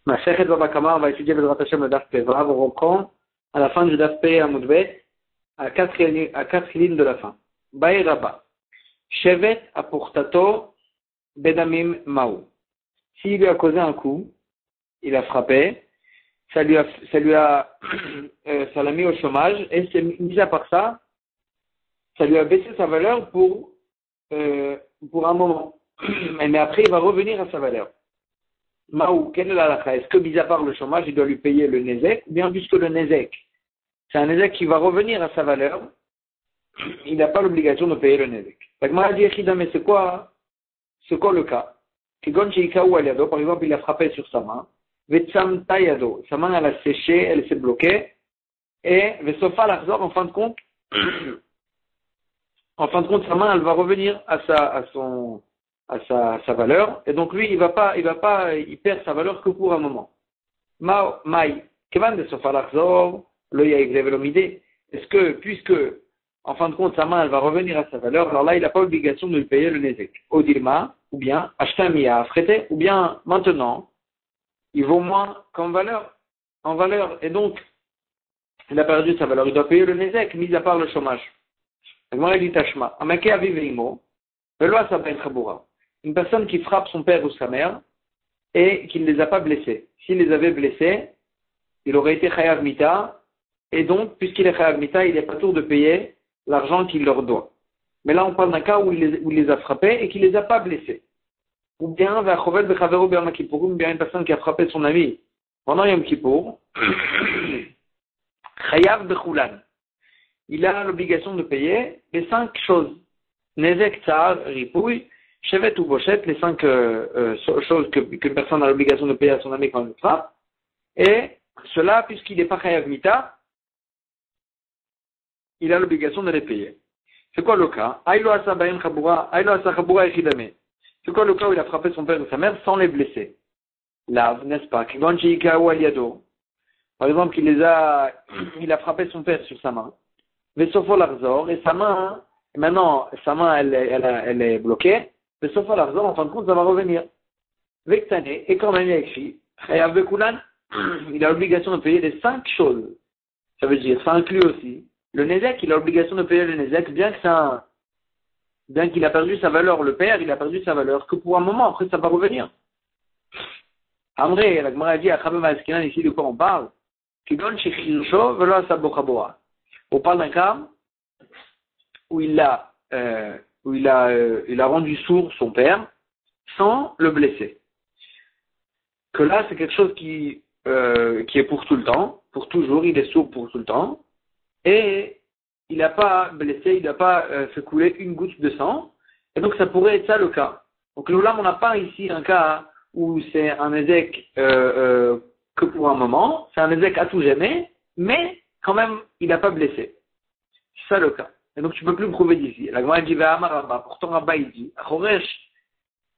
Masechet Baba Kama, on va étudier le Hashem le Daf Pevav, on reprend à la fin du Daf Pe Amoudbet, à quatre lignes de la fin. Baï Rabba, Shevet Apurtato Bedamim Maou. S'il lui a causé un coup, il a frappé, ça l'a mis au chômage, et c'est mis à part ça, ça lui a baissé sa valeur pour un moment. Mais après, il va revenir à sa valeur. Maou, quelle est la halakha? Est-ce que, mis à part le chômage, il doit lui payer le nezek? Ou bien, puisque le nezek, c'est un nezek qui va revenir à sa valeur, il n'a pas l'obligation de payer le nezek. La Gemara dit, mais c'est quoi le cas? Par exemple, il a frappé sur sa main, Vetsam Tayado, sa main elle a séché, elle s'est bloquée, et Vesofa l'Arzor, en fin de compte, sa main elle va revenir à sa valeur, et donc lui il perd sa valeur que pour un moment. Maï, Kevan de Sofa l'Arzor, le Yaïgrev l'Omidé, est-ce que, puisque, en fin de compte, sa main elle va revenir à sa valeur, alors là il n'a pas l'obligation de lui payer le Nezek. Odilma, ou bien, Ashtami à affréter, ou bien, maintenant, il vaut moins en valeur, et donc, il a perdu sa valeur, il doit payer le Nezek, mis à part le chômage. Une personne qui frappe son père ou sa mère, et qui ne les a pas blessés. S'il les avait blessés, il aurait été Chayav Mita, et donc, puisqu'il est Chayav Mita, il n'est pas tour de payer l'argent qu'il leur doit. Mais là, on parle d'un cas où il les a frappés et qu'il ne les a pas blessés. Ou bien, ou bien une personne qui a frappé son ami pendant Yom Kippour, Chayav Bechulan. Il a l'obligation de payer les 5 choses. Nezek, Tsar, Ripouille, Shevet ou Bochet, les 5 choses qu'une personne a l'obligation de payer à son ami quand il le frappe. Et cela, puisqu'il n'est pas Chayav Mita, il a l'obligation de les payer. C'est quoi le cas? C'est quoi le cas où il a frappé son père ou sa mère sans les blesser? Là, n'est-ce pas? Par exemple, il a frappé son père sur sa main. Et sa main, maintenant, elle est bloquée. En fin de compte, ça va revenir. Et quand même, il a écrit, il a l'obligation de payer les 5 choses. Ça veut dire, ça inclut aussi le Nezek, il a l'obligation de payer le Nezek, bien qu'il a perdu sa valeur, le père, il a perdu sa valeur, que pour un moment, après, ça va revenir. Amré, la Gemara dit à Chabem Askinan, ici, de quoi on parle? On parle d'un cas où il a rendu sourd son père sans le blesser. Que là, c'est quelque chose qui est pour tout le temps, pour toujours, il est sourd pour tout le temps, et il n'a pas blessé, il n'a pas fait couler une goutte de sang, et donc ça pourrait être ça le cas. Donc là, on n'a pas ici un cas où c'est un ézec que pour un moment, c'est un ézec à tout jamais, mais quand même, il n'a pas blessé. C'est ça le cas. Et donc tu ne peux plus le prouver d'ici. La Gemara dit, pourtant Rabba il dit, Choresh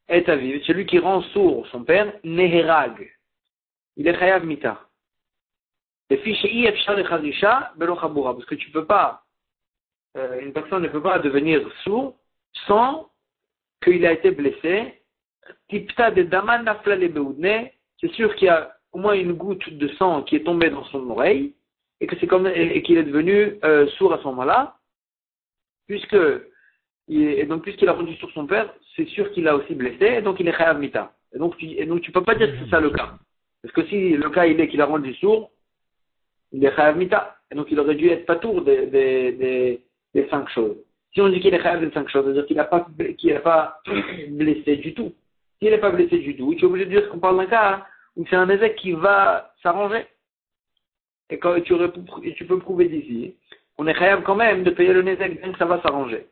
est aviv, celui qui rend sourd son père, Neherag. Il est Chayav Mita. Parce que tu peux pas, une personne ne peut pas devenir sourd sans qu'il a été blessé. Tipta de daman nafla le beoudne, c'est sûr qu'il y a au moins une goutte de sang qui est tombée dans son oreille et que et qu'il est devenu sourd à ce moment-là, puisqu'il a rendu sur son père, c'est sûr qu'il a aussi blessé et donc il est chayav mita. Et donc tu peux pas dire que c'est ça le cas, parce que si le cas il est qu'il a rendu sourd, il est chayav mita, et donc il aurait dû être patour des 5 choses. Si on dit qu'il est chayav des 5 choses, c'est-à-dire qu'il n'a pas blessé du tout. S'il n'est pas blessé du tout, tu es obligé de dire qu'on parle d'un cas où c'est un ézec qui va s'arranger. Et quand tu peux prouver d'ici, on est chayav quand même de payer le nézek, bien que ça va s'arranger.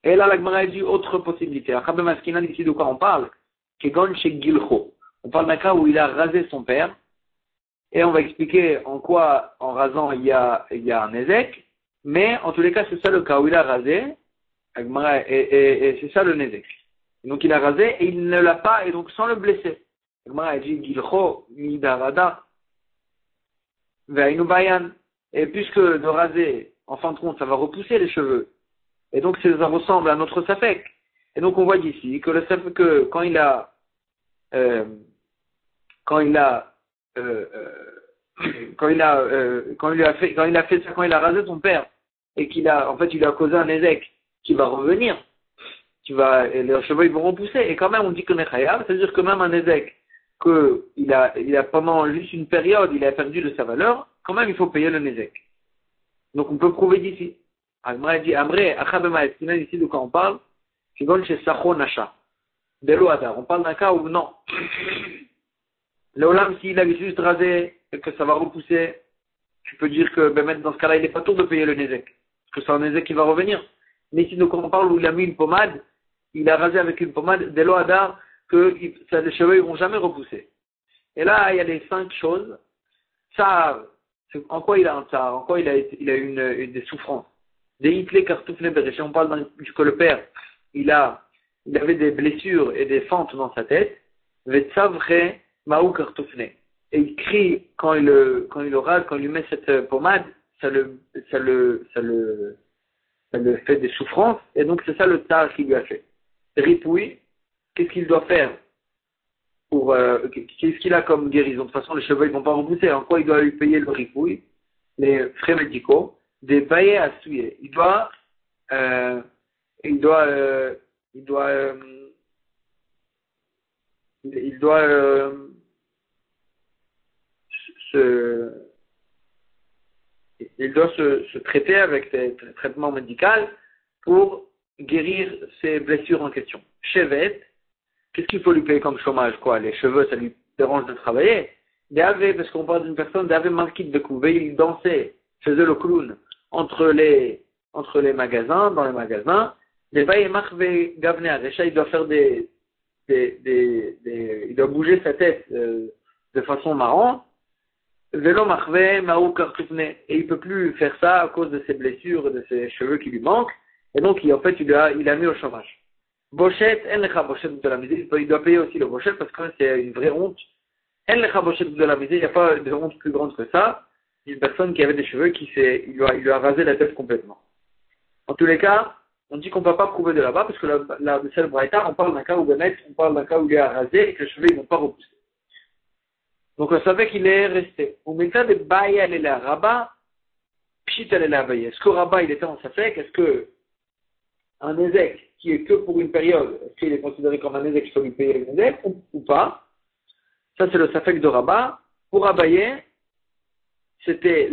Et là, la Gemara dit autre possibilité. À Chabem Askinan, ici de quoi on parle? Kegon chez Gilcho. On parle d'un cas où il a rasé son père. Et on va expliquer en quoi, en rasant, il y a un nézek. Mais en tous les cas, c'est ça le cas où il a rasé. Et c'est ça le nézek. Donc il a rasé et il ne l'a pas, et donc sans le blesser. La Gemara dit Gilcho midarada ve'ainu bayan. Et puisque de raser, en fin de compte, ça va repousser les cheveux. Et donc, ça ressemble à notre safek. Et donc, on voit d'ici que quand il a quand il a, quand il a fait ça, quand il a rasé son père, et qu'il a, en fait, il a causé un ézec qui va revenir, et les cheveux ils vont repousser, et quand même on dit qu'on est chayav, c'est-à-dire que même un ézec, il a pendant juste une période, il a perdu de sa valeur, quand même il faut payer le nézek. Donc on peut prouver d'ici. Agmara dit, Amré, Achabema, ici de quoi on parle, c'est bon chez Sacho Nasha. De l'Oadar. On parle d'un cas où non. L'Olam, s'il avait juste rasé et que ça va repousser, tu peux dire que ben, dans ce cas-là, il n'est pas tour de payer le nézek. Parce que c'est un nézek qui va revenir. Mais ici, donc on parle où il a mis une pommade, il a rasé avec une pommade, de l'Oadar, que les cheveux ne vont jamais repousser. Et là, il y a les 5 choses. Ça, en quoi il a un tsar, en quoi il a eu des souffrances. Des hitlés kartouflés béréchés, on parle que le père, il avait des blessures et des fentes dans sa tête. Vetsavre maou kartouflé. Et il crie quand il le rase, quand il lui met cette pommade, ça le fait des souffrances. Et donc c'est ça le tsar qu'il lui a fait. Ripouille, qu'est-ce qu'il doit faire qu'est-ce qu'il a comme guérison? De toute façon, les cheveux ils vont pas repousser. En quoi il doit lui payer le ripouille, les frais médicaux, des baillets à souiller. Il doit se traiter avec des traitements médicaux pour guérir ses blessures en question. Chevet, qu'est-ce qu'il faut lui payer comme chômage, quoi? Les cheveux, ça lui dérange de travailler. Parce qu'on parle d'une personne, d'avait marqué de couver, il dansait, faisait le clown entre les magasins, dans les magasins. Les bails marvé gavner, il doit faire il doit bouger sa tête de façon marrante. Vélo marvé, maou kartoufne, et il peut plus faire ça à cause de ses blessures et de ses cheveux qui lui manquent. Et donc, en fait, il a mis au chômage. Bochette, elle lecha bochette de la misère, il doit payer aussi le bochette parce que c'est une vraie honte. Elle lecha bochette de la misère, il n'y a pas de honte plus grande que ça. Une personne qui avait des cheveux il lui a rasé la tête complètement. En tous les cas, on dit qu'on ne peut pas prouver de là-bas parce que la seule braïta, on parle d'un cas où il a rasé et que les cheveux ne vont pas repousser. Donc on savait qu'il est resté. Au milieu de baïa, elle est là, Rabat, pchit, elle est là, baïa. Est-ce que Rabat, il était en safek? Est-ce que un ézec qui est que pour une période, est-ce qu'il est considéré comme un ézec, il faut lui payer le ézec ou pas? Ça, c'est le safek de Rabat. Pour Abaye, c'était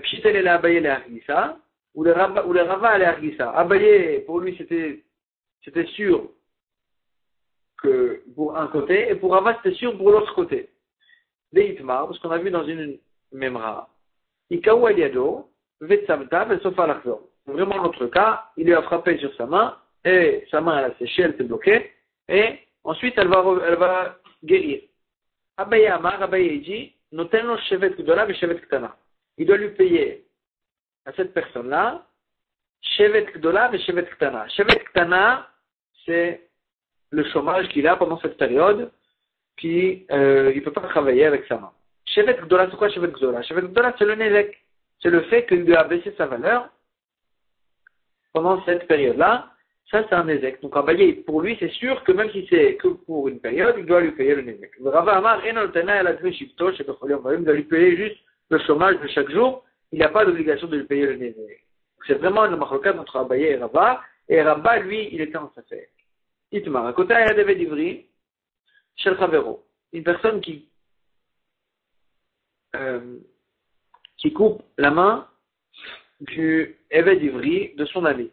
pchit, elle est là, Abaye, les Hargissa, ou le Rava, les Hargissa. Abaye, pour lui, c'était sûr que pour un côté, et pour Rava, c'était sûr pour l'autre côté. Deitmar, parce qu'on a vu dans une Memra, Ikaou Eliado, Vetsamta, Vetsofa Lachzor. Vraiment notre cas, il lui a frappé sur sa main, et sa main elle a séché, elle s'est bloquée, et ensuite elle va guérir. Abaye Amar, Abaye dit, Notenlo Shevet Gdola et Shevet Ktana. Il doit lui payer à cette personne-là, Shevet Gdola et Shevet Ktana. Shevet Ktana, c'est le chômage qu'il a pendant cette période, il ne peut pas travailler avec sa main. Shevet Gdola, c'est quoi Shevet Gdola? Shevet Gdola, c'est le Nezek. C'est le fait qu'il lui a baissé sa valeur pendant cette période-là. Ça, c'est un Nezek. Donc, Abaye, pour lui, c'est sûr que même si c'est que pour une période, il doit lui payer le Nezek. Le Rava Amar, il doit lui payer juste le chômage de chaque jour. Il n'a pas d'obligation de lui payer le Nezek. C'est vraiment le marocain entre Abaye et Rava. Et Rava, lui, il était en safek. Itmar, à côté, il y a des d'Ivri. Shel Chavero, une personne qui coupe la main du Eved Ivri de son ami.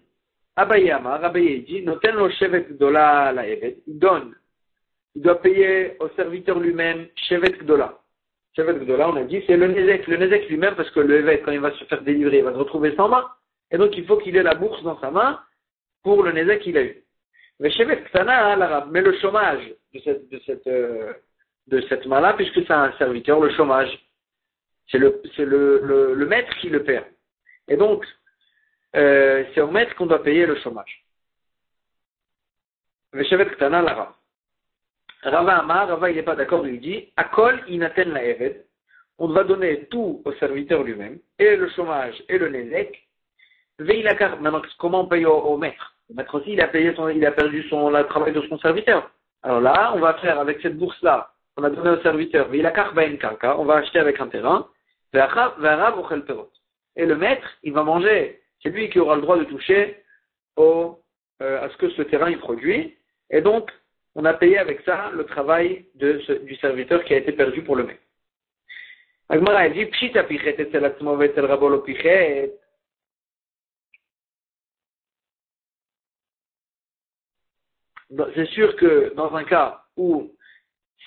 Abaye Amar, Abaye dit, noten lo shevet gdola la Eved, il doit payer au serviteur lui-même shevet gdola. Shevet gdola, on a dit, c'est le Nezek lui-même, parce que le Eved, quand il va se faire délivrer, il va se retrouver sans main, et donc il faut qu'il ait la bourse dans sa main pour le Nezek qu'il a eu. Mais Shevet Ktana, l'arabe, mais le chômage de cette main-là, puisque c'est un serviteur, le chômage, c'est le maître qui le perd. Et donc, c'est au maître qu'on doit payer le chômage. Mais Shevet Ktana, l'arabe. Rava Amar, Rava il n'est pas d'accord, il dit, Akol inaten la Eved, on va donner tout au serviteur lui-même, et le chômage, et le Nezek. Maintenant, comment on paye au maître? Le maître aussi, il a perdu le travail de son serviteur. Alors là, on va faire avec cette bourse-là, on a donné au serviteur, on va acheter avec un terrain, et le maître, il va manger, c'est lui qui aura le droit de toucher à ce que ce terrain il produit, et donc on a payé avec ça le travail du serviteur qui a été perdu pour le maître. Agmara dit, pshita pichet etzel atzmo ve'etzel rabo lo pichet. C'est sûr que dans un cas où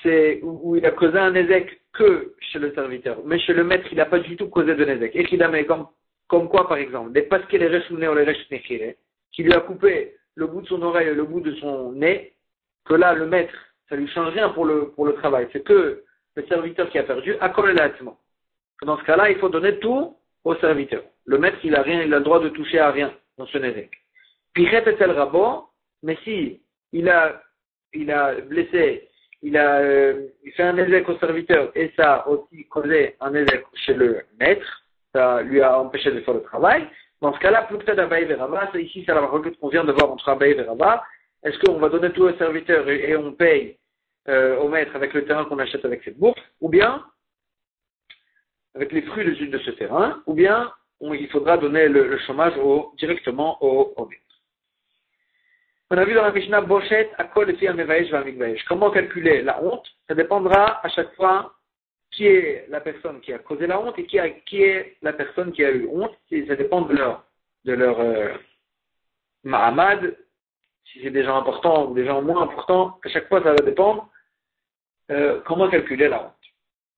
il a causé un ézec que chez le serviteur, mais chez le maître, il n'a pas du tout causé de ézec. Et qu'il a mis comme quoi, par exemple, des parce qu'il est rechouné ou les rechouné, qui lui a coupé le bout de son oreille et le bout de son nez, que là, le maître, ça lui change rien pour le travail. C'est que le serviteur qui a perdu a collé l'attiment. Dans ce cas-là, il faut donner tout au serviteur. Le maître, il a rien, il a le droit de toucher à rien dans ce ézec. Puis répète le rabot, mais si il a blessé, il fait un ézec au serviteur et ça a aussi causé un ézec chez le maître, ça lui a empêché de faire le travail. Dans ce cas-là, plus peut-être Abaye Verava, c'est ici, c'est la requête qu'on vient de voir entre Abaye et Verava. Est-ce qu'on va donner tout au serviteur et on paye au maître avec le terrain qu'on achète avec cette bourse, ou bien avec les fruits de ce terrain, ou bien il faudra donner le chômage directement au maître. On a vu dans la Mishnah, Bochet, Akol, Efi, Amevaesh, Vamigvaesh. Comment calculer la honte? Ça dépendra à chaque fois qui est la personne qui a causé la honte et qui est la personne qui a eu honte. Ça dépend de leur Mahamad, si c'est des gens importants ou des gens moins importants. À chaque fois, ça va dépendre comment calculer la honte.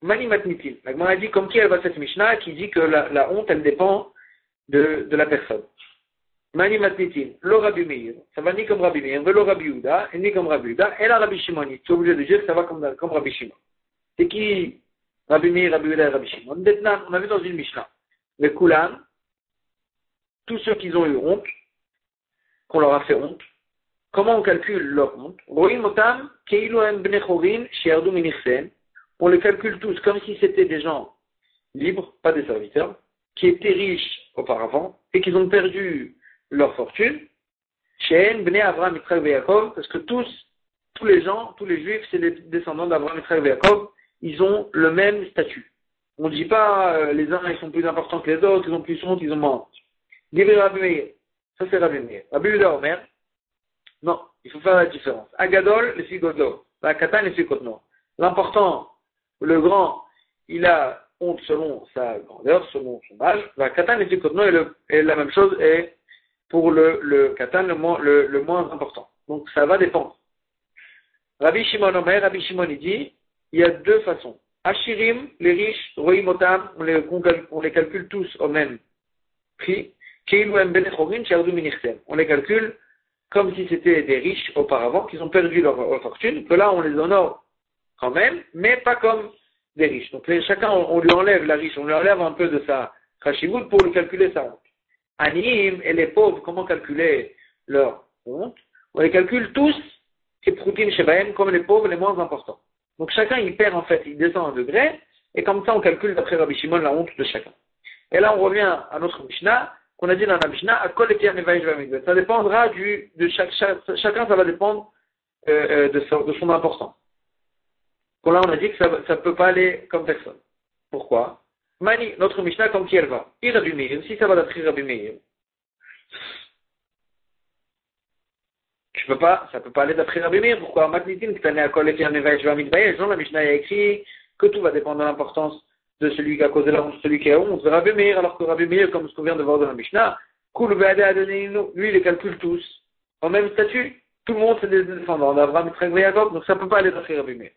Mani Matnitin. La Gemara dit comme qui elle va cette Mishnah qui dit que la honte, elle dépend de la personne. Mani Matnitin, le Rabbi Meir, ça va ni comme Rabbi Meir, le Rabbi Yehuda, et ni comme Rabbi Yehuda, et la Rabbi Shimon. Tu es obligé de dire que ça va comme Rabbi Shimon. C'est qui Rabbi Meir, Rabbi Yehuda et Rabbi Shimon? Maintenant, on a vu dans une Mishnah, les Kulan, tous ceux qui ont eu honte, qu'on leur a fait honte, comment on calcule leur honte? Roim Otam, Keilu Em Bnei Chorin, She'ardu Minirsen, on les calcule tous comme si c'était des gens libres, pas des serviteurs, qui étaient riches auparavant, et qui ont perdu leur fortune, She'en Bnei Avraham, Yitzhak et Yaakov, parce que tous les gens, tous les juifs, c'est les descendants d'Avraham, Yitzhak et Yaakov, ils ont le même statut. On ne dit pas les uns ils sont plus importants que les autres, ils ont plus honte, ils ont moins honte. Divrei Rabbi Meir, ça c'est Rabbi Meir. Rabbi Yehuda Omer, non, il faut faire la différence. Agadol, les filles Godlo, Katan, les filles Kotno. L'important, le grand, il a honte selon sa grandeur, selon son âge. Katan, les filles Kotno, et la même chose est pour le katan, le moins important. Donc ça va dépendre. Rabbi Shimon Omer, Rabbi Shimon il dit, il y a deux façons. Ashirim, les riches, Roim Otam, on les calcule tous au même prix. Keilu Em Bnei Chorin, She'ardu Minirsen. On les calcule comme si c'était des riches auparavant, qui ont perdu leur fortune, que là on les honore quand même, mais pas comme des riches. Donc chacun, on lui enlève la riche, on lui enlève un peu de sa chashivut pour lui calculer sa honte. Anim et les pauvres, comment calculer leur honte? On les calcule tous, comme les pauvres les moins importants. Donc chacun il perd en fait, il descend un degré, et comme ça on calcule d'après Rabbi Shimon la honte de chacun. Et là on revient à notre Mishnah, qu'on a dit dans la Mishnah, à Kol Eti Amevaesh Vamigvaesh. Ça dépendra de chacun, ça va dépendre de son importance. Pour là on a dit que ça ne peut pas aller comme personne. Pourquoi? Mani, notre Mishnah, comme qui elle va? Rabbi Meir, si ça va d'après Rabbi Meir, ça peut pas aller d'après Rabbi Meir. Pourquoi? Matnitin, que tu as à Kol Eti Amevaesh Vamigvaesh, dans la Mishnah, il y a écrit que tout va dépendre de l'importance de celui qui a causé la honte, celui qui a honte, de Rabbi Meir, alors que Rabbi Meir, comme ce qu'on vient de voir dans la Mishnah, Kul Ve'adeh Adonenu, lui, il les calcule tous, au même statut. Tout le monde, c'est des descendants d'Avraham, Yitzhak et Yaakov, donc ça peut pas aller d'après Rabbi Meir.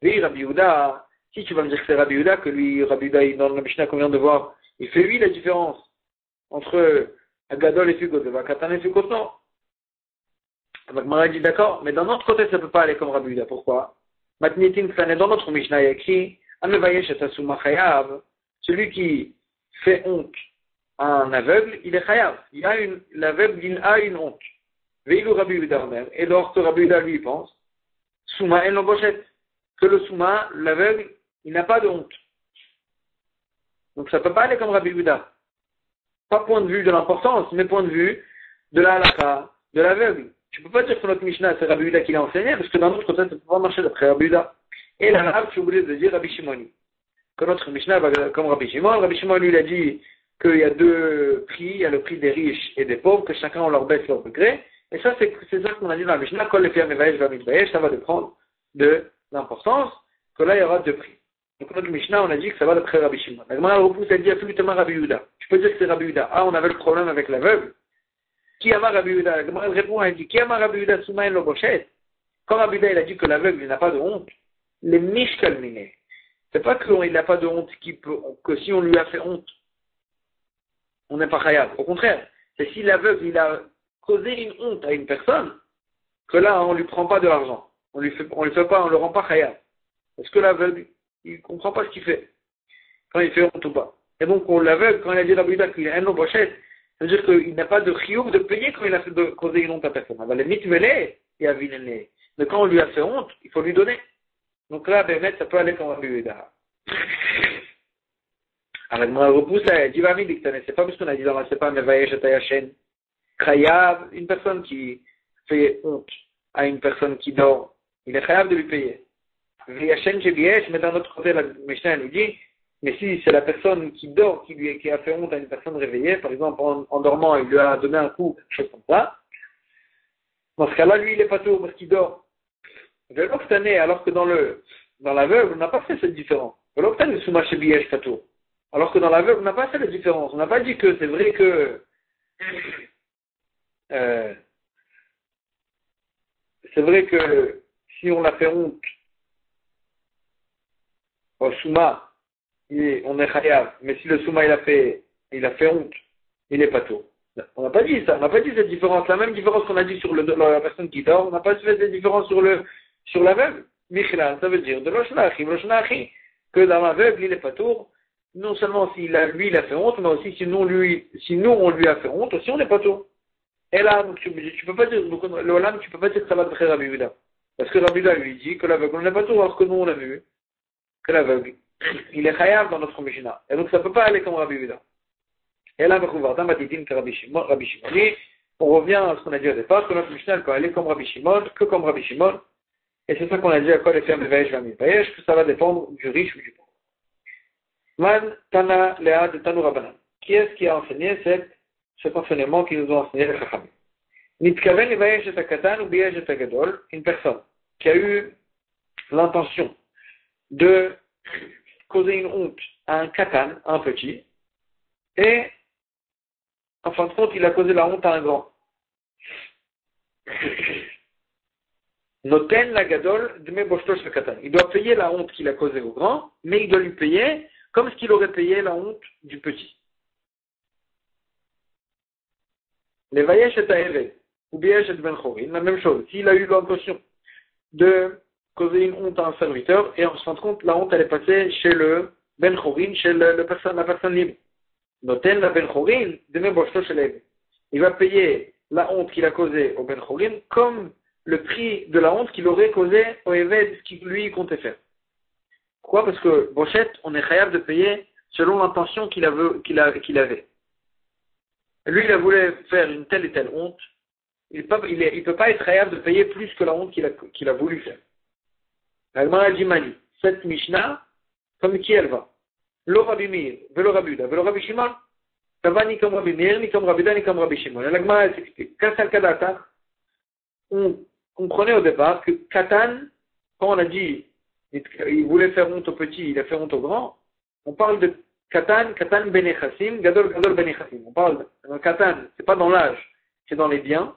Oui, Rabbi Yehuda, si tu vas me dire que c'est Rabbi Yehuda, que lui, Rabbi Yehuda, dans la Mishnah qu'on vient de voir, il fait lui la différence entre Agadol et Fugot, Katan et Fugot, non. Agmara dit d'accord, mais d'un autre côté, ça peut pas aller comme Rabbi Yehuda. Pourquoi? Matnitin Ksané, dans notre Mishnah, il y a écrit, Amevayesh et Asuma Chayav, celui qui fait honte à un aveugle, il est Chayav. L'aveugle, il a une honte. Veilou Rabbi Yehuda Omer, et lorsque Rabbi Yehuda lui pense, Souma en l'embauchette, que le Souma, l'aveugle, il n'a pas de honte. Donc ça peut pas aller comme Rabbi Yehuda. Pas point de vue de l'importance, mais point de vue de la halakha, de l'aveugle. Tu peux pas dire que notre Mishnah, c'est Rabbi Yehuda qui l'a enseigné, parce que dans notre côté, ça peut pas marcher d'après Rabbi Yehuda. Et l'arabe, je suis obligé de dire Rabbi Shimoni. Que notre Mishnah va comme Rabbi Shimon. Rabbi Shimon, lui, il a dit qu'il y a deux prix. Il y a le prix des riches et des pauvres, que chacun on leur baisse leur degré. Et ça, c'est ça qu'on a dit dans la Mishnah. Kol lefi hamevayesh v'hamitvayesh, ça va prendre de l'importance, que là, il y aura deux prix. Donc, notre Mishnah, on a dit que ça va d'après Rabbi Shimon. La Gemara repousse, elle dit absolument Rabbi Yehuda. Je peux dire que c'est Rabbi Yehuda. Ah, on avait le problème avec l'aveugle. Qui a Rabbi Yehuda? La Gemara répond, elle dit, qui a Rabbi Yehuda soumaïn lo bochet? Quand Rabbi Yehuda, il a dit que l'aveugle, il n'a pas de honte, les mishkalmine. C'est pas qu'il n'a pas de honte, que si on lui a fait honte, on n'est pas khayab. Au contraire, c'est si l'aveugle, il a causé une honte à une personne, que là, on lui prend pas de l'argent. On le rend pas khayab. Parce que l'aveugle, il comprend pas ce qu'il fait. Quand il fait honte ou pas. Et donc, on l'aveugle, quand il a dit Rabbi Yehuda qu'il a un nom bochet, ça veut dire qu'il n'a pas de chiyuv de payer quand il a fait causer une honte à personne. Alors, les mitvelé, il y a vinéné. Mais quand on lui a fait honte, il faut lui donner. Donc là, Bémet, ça peut aller comme Rabbi Yehuda. Alors, moi, repousse, elle dit, c'est pas parce qu'on a dit dans la Sepa, mais Vayesh et Tayachen. Chayav, une personne qui fait honte à une personne qui dort, il est chayav de lui payer. Vayachen Jebiyesh, mais d'un autre côté, la Mishnah nous dit, mais si c'est la personne qui dort qui a fait honte à une personne réveillée, par exemple, en dormant, il lui a donné un coup, quelque chose comme ça, dans ce cas-là, lui, il est pas tout parce qu'il dort. Alors que dans l'aveugle, on n'a pas fait cette différence. Alors que dans l'aveugle, on n'a pas fait la différence. On n'a pas dit que c'est vrai que si on l'a fait honte au Souma, on est chayav. Mais si le Souma il a fait honte, il est pas tout. On n'a pas dit ça. On n'a pas dit cette différence. La même différence qu'on a dit sur la personne qui dort, on n'a pas fait cette différence sur l'aveugle. Michlan, ça veut dire de l'oshnachi, que dans l'aveugle, il est pas tour. Non seulement lui, il a fait honte, mais aussi si nous, on lui a fait honte, aussi on n'est pas tour. Et là, donc, tu peux pas dire, donc, le Olam, tu peux pas dire que ça va de Rabbi Yehuda. Parce que Rabbi Yehuda lui dit que l'aveugle, on n'est pas tour, alors que nous, on a vu que l'aveugle, il est chayav dans notre Mishnah. Et donc, ça peut pas aller comme Rabbi Yehuda. Et là, on revient à ce qu'on a dit au départ, que notre Mishnah peut aller comme Rabbi Shimon, que comme Rabbi Shimon. Et c'est ça qu'on a dit à quoi les fermes de Vayesh, que ça va dépendre du riche ou du pauvre. Man Tana Lea de Tanu Rabbanan. Qui est-ce qui a enseigné cet enseignement qu'ils nous ont enseigné les Chachamim? Nitkaven Vayesh et Katan ou Biyesh et Gadol, une personne qui a eu l'intention de causer une honte à un Katan, un petit, et en fin de compte, il a causé la honte à un grand. Noten la gadol de meboshtosh le katan. Il doit payer la honte qu'il a causée au grand, mais il doit lui payer comme ce qu'il aurait payé la honte du petit. Les vayesh et taeve, ou biyesh et ben chorin, la même chose. S'il a eu l'intention de causer une honte à un serviteur, et en fin de compte, la honte elle est passée chez le ben chorin, chez la personne libre. Noten la ben chorin de meboshtosh le. Il va payer la honte qu'il a causée au ben chorin comme le prix de la honte qu'il aurait causé au Eved, ce qu'il lui comptait faire. Pourquoi? Parce que Bochet, on est chayav de payer selon l'intention qu'il avait. Lui, il a voulu faire une telle et telle honte. Il peut pas être chayav de payer plus que la honte qu'il a voulu faire. La Gemara dit Mani, cette Mishnah, comme qui elle va? Lo Rabbi Meir, velo Rabbi Yehuda, velo Rabbi Shimon, ça va ni comme Rabbi Meir, ni comme Rabbi Yehuda, ni comme Rabbi Shimon. La Gemara, elle s'explique. Kassal Kadata, on comprenait au départ que Katan, quand on a dit il voulait faire honte au petit, il a fait honte au grand, on parle de Katan benechassim, Gadol benechassim. On parle d'un Katan, c'est pas dans l'âge, c'est dans les biens.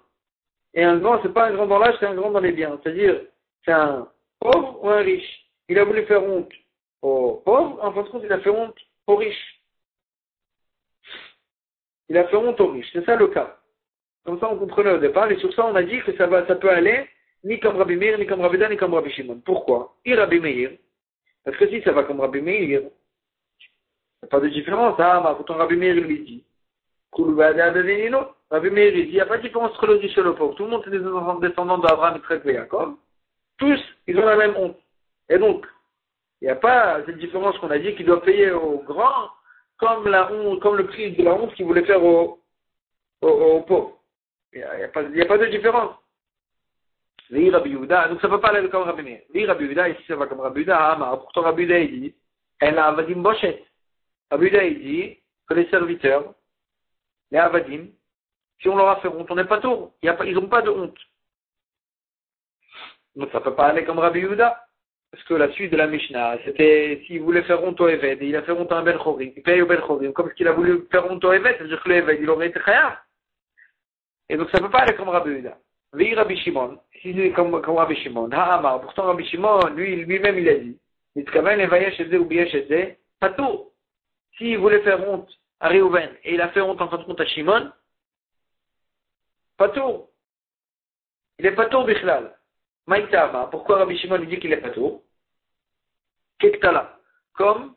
Et un grand, c'est pas un grand dans l'âge, c'est un grand dans les biens. C'est-à-dire, c'est un pauvre ou un riche. Il a voulu faire honte aux pauvres, en fin de compte, il a fait honte aux riches. Il a fait honte aux riches, c'est ça le cas. Comme ça, on comprenait au départ, et sur ça, on a dit que ça peut aller ni comme Rabbi Meir, ni comme Rabbi Dan, ni comme Rabbi Shimon. Pourquoi? Rabbi Meir. Parce que si ça va comme Rabbi Meir, il n'y a pas de différence. Pourtant Rabbi Meir lui dit. Rabbi Meir il dit, il n'y a pas de différence entre le riche et le pauvre. Tout le monde est des descendants d'Abraham, Yitzhak et Yaakov. Tous, ils ont la même honte. Et donc, il n'y a pas cette différence qu'on a dit qu'il doit payer au grand comme le prix de la honte qu'il voulait faire au pauvre. Il n'y a pas de différence. Li Rabbi Yehuda, donc ça ne peut pas aller comme Rabbi Meir. Li Rabbi Yehuda, ici ça va comme Rabbi Yehuda, pourtant Rabbi Yehuda il dit, elle a avadim bochet. Rabbi Yehuda il dit que les serviteurs, les avadim, si on leur a fait honte, on n'est pas tour. Ils n'ont pas de honte. Donc ça ne peut pas aller comme Rabbi Yehuda. Parce que la suite de la Mishnah, c'était s'il voulait faire honte au Eved, et il a fait honte à un Ben Chorim, il paye au Ben Chorim, comme s'il a voulu faire honte au Eved, c'est-à-dire que le Eved, il aurait été chayav. Et donc ça ne peut pas aller comme Rabbi Yehuda. Vei Rabbi Shimon, si c'est comme Rabbi Shimon, Ha'amar, pourtant Rabbi Shimon, lui-même il a dit, Nitkaven levayesh et ou biyesh et pas tout. S'il voulait faire honte à Reuven, et il a fait honte en fin de compte à Shimon, pas tout. Il est pas tout bichlal. Maïtama, pourquoi Rabbi Shimon lui dit qu'il est pas tout? Kektala, comme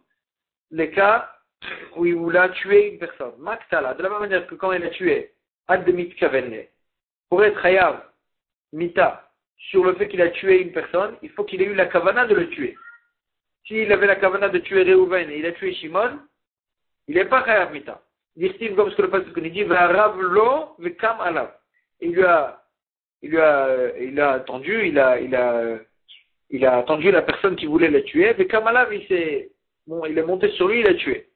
les cas où il a tué une personne. Maktala, de la même manière que quand il a tué Ad-Demit Kavenne, pour être Hayav, Mita, sur le fait qu'il a tué une personne, il faut qu'il ait eu la kavana de le tuer. S'il avait la kavana de tuer Reuven et il a tué Shimon, il n'est pas Hayav Mita. Dit-il comme ce que le pasteur nous dit, Va'arav lo vekam alav. Il a attendu, il a attendu la personne qui voulait le tuer, vekam alav, il est monté sur lui, il l'a tué.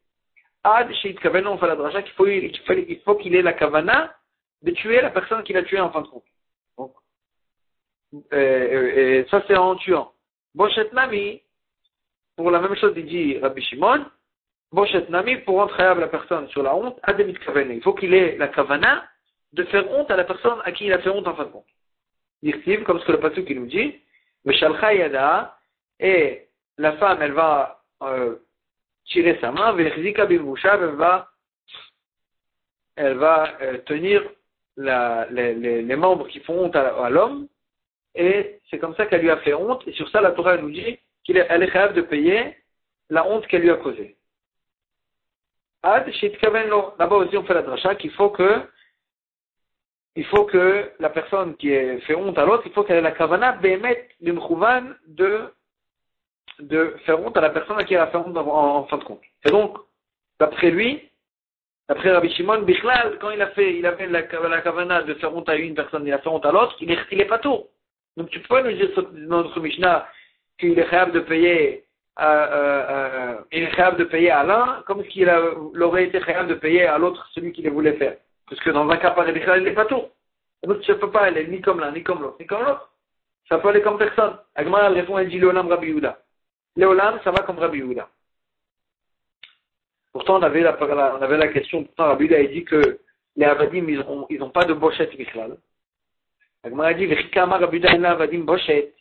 Ad sheit kavana, on fait la dracha, il faut qu'il ait la kavana de tuer la personne qu'il a tuée en fin de compte. Donc, et ça c'est en tuant. Bochet Nami, pour la même chose, il dit Rabbi Shimon, Bochet Nami, pour rendre khayab la personne sur la honte, Ademit Kavana. Il faut qu'il ait la kavana de faire honte à la personne à qui il a fait honte en fin de compte. Dirtiv, comme ce que le pasuk qui nous dit, Veshalcha Yada, et la femme, elle va tirer sa main, Vechzika Bimvusha, elle va tenir les membres qui font honte à l'homme, et c'est comme ça qu'elle lui a fait honte, et sur ça la Torah nous dit qu'elle est capable de payer la honte qu'elle lui a causée. Ad Shitkavenlo, là-bas aussi on fait la dracha qu'il faut que la personne qui a fait honte à l'autre, il faut qu'elle ait la kavana behemet bimchouvan de faire honte à la personne à qui elle a fait honte en fin de compte. Et donc, d'après Rabbi Shimon, Bichlal, quand il avait la kavana de faire honte à une personne, il a fait honte à l'autre, il est pas tout. Donc tu peux nous dire dans notre Mishnah qu'il est capable de payer à l'un comme s'il aurait été capable de payer à l'autre celui qui le voulait faire. Parce que dans un cas par Bichlal, il n'est pas tout. Donc tu ne peux pas aller ni comme l'un, ni comme l'autre, ni comme l'autre. Ça peut aller comme personne. Agmar répond, elle dit Léolam Rabbi Yehuda. Léolam, ça va comme Rabbi Yehuda. Pourtant, on avait la question, pourtant Rabbi Yehuda a dit que les Avadim, ils n'ont pas de bochette Bichlal. Agmar a dit, Vechikama Rabbi Yehuda ena Avadim bochette.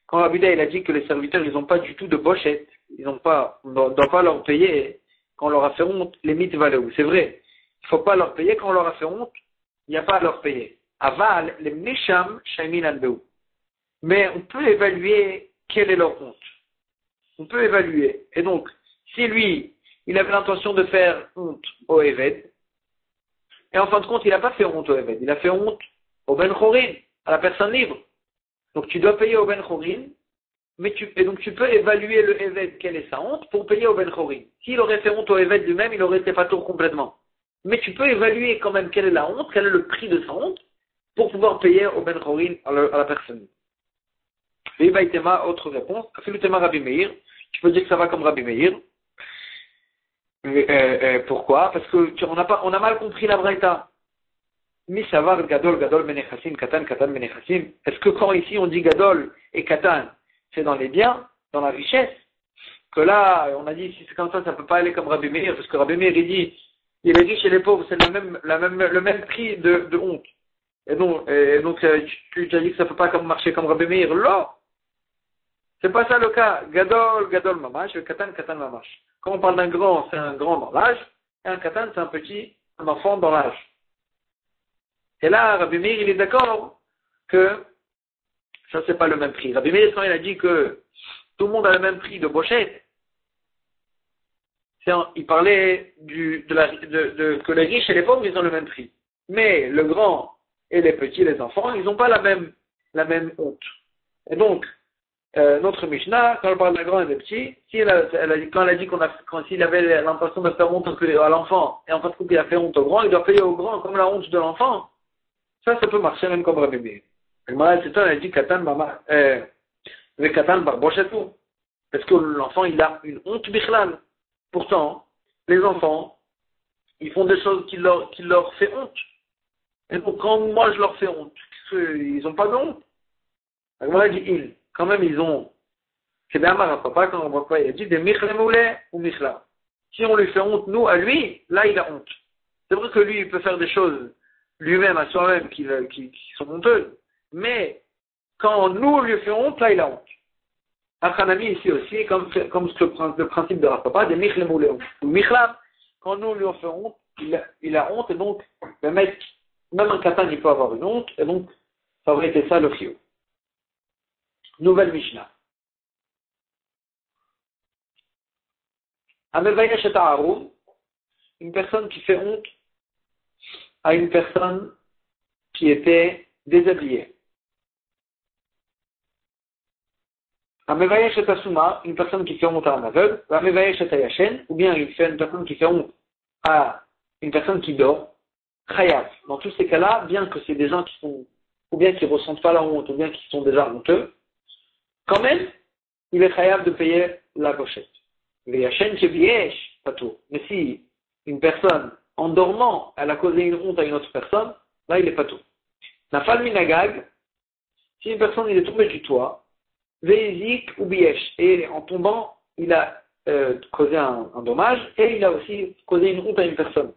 Quand Rabbi Yehuda il a dit que les serviteurs, ils n'ont pas du tout de bochette, on ne doit pas leur payer quand on leur a fait honte, les mythes valent. C'est vrai. Il ne faut pas leur payer quand on leur a fait honte, il n'y a pas à leur payer. Aval, les Mesham, Shaimin Albeou. Mais on peut évaluer quelle est leur honte. On peut évaluer. Et donc, si lui, il avait l'intention de faire honte au Eved, et en fin de compte, il n'a pas fait honte au Eved, il a fait honte au Ben Chorin, à la personne libre. Donc tu dois payer au Ben Chorin, et donc tu peux évaluer le Eved, quelle est sa honte, pour payer au Ben Chorin. S'il aurait fait honte au Eved lui-même, il aurait été pas tour complètement. Mais tu peux évaluer quand même quelle est la honte, quel est le prix de sa honte, pour pouvoir payer au Ben Chorin à la personne. Et Baïtema, autre réponse, Afilutema Rabbi Meir, tu peux dire que ça va comme Rabbi Meir. Pourquoi? Parce que on a mal compris la Braïta. Misavar Gadol, Gadol Benechassim, Katan, Katan Benechassim. Est-ce que quand ici on dit Gadol et Katan, c'est dans les biens, dans la richesse, que là, on a dit si c'est comme ça ne peut pas aller comme Rabbi Meir, parce que Rabbi Meir il dit, il est riche et les pauvres, c'est le même prix de honte. Et donc tu as dit que ça ne peut pas marcher comme Rabbi Meir. Là, c'est pas ça le cas. Gadol, Gadol Mamash, Katan, Katan Mamash. Quand on parle d'un grand, c'est un grand dans l'âge, et un Katan, c'est un enfant dans l'âge. Et là, Rabbi Meir, il est d'accord que ça, c'est pas le même prix. Rabbi Meir, quand il a dit que tout le monde a le même prix de bochette, il parlait que les riches et les pauvres, ils ont le même prix. Mais le grand et les petits, les enfants, ils n'ont pas la même honte. Et donc, notre Mishnah, quand on parle d'un grand et des petits, quand elle a dit s'il avait l'intention de faire honte à l'enfant, et en fait, il a fait honte au grand, il doit payer au grand comme la honte de l'enfant. Ça peut marcher même comme Rabbi Meir. Gemara c'est elle dit Katan Mama, mais Katan Barbochatou. Parce que l'enfant, il a une honte bichlal. Pourtant, les enfants, ils font des choses qui leur fait honte. Et donc, quand moi je leur fais honte, ils n'ont pas de honte. Gemara dit ils. Quand même, ils ont. C'est bien marrant, papa, quand on voit pas, il a dit des michlemoulé ou michla. Si on lui fait honte, nous, à lui, là, il a honte. C'est vrai que lui, il peut faire des choses lui-même, à soi-même, qui sont honteuses. Mais, quand nous, on lui fait honte, là, il a honte. Achanami ici aussi, comme le principe de Rav des michlemoulé ou michla, quand nous, on lui fait honte, il a honte, et donc, le mec, même un katan, il peut avoir une honte, et donc, ça aurait été ça le chiyuv. Nouvelle Mishnah. Amevayesh et Aharoum, une personne qui fait honte à une personne qui était déshabillée. Amevayesh et Asuma, une personne qui fait honte à un aveugle. Amevayesh et Ayashen, ou bien une personne qui fait honte à une personne qui dort. Chayav. Dans tous ces cas-là, bien que c'est des gens qui sont, ou bien qui ressentent pas la honte, ou bien qui sont déjà honteux, quand même, il est chayav de payer la pochette. Mais si une personne, en dormant, elle a causé une honte à une autre personne, là, il est pas tout. Nafal minagag, si une personne il est tombé du toit, veizik ou biesh, et en tombant, il a causé un dommage, et il a aussi causé une honte à une personne.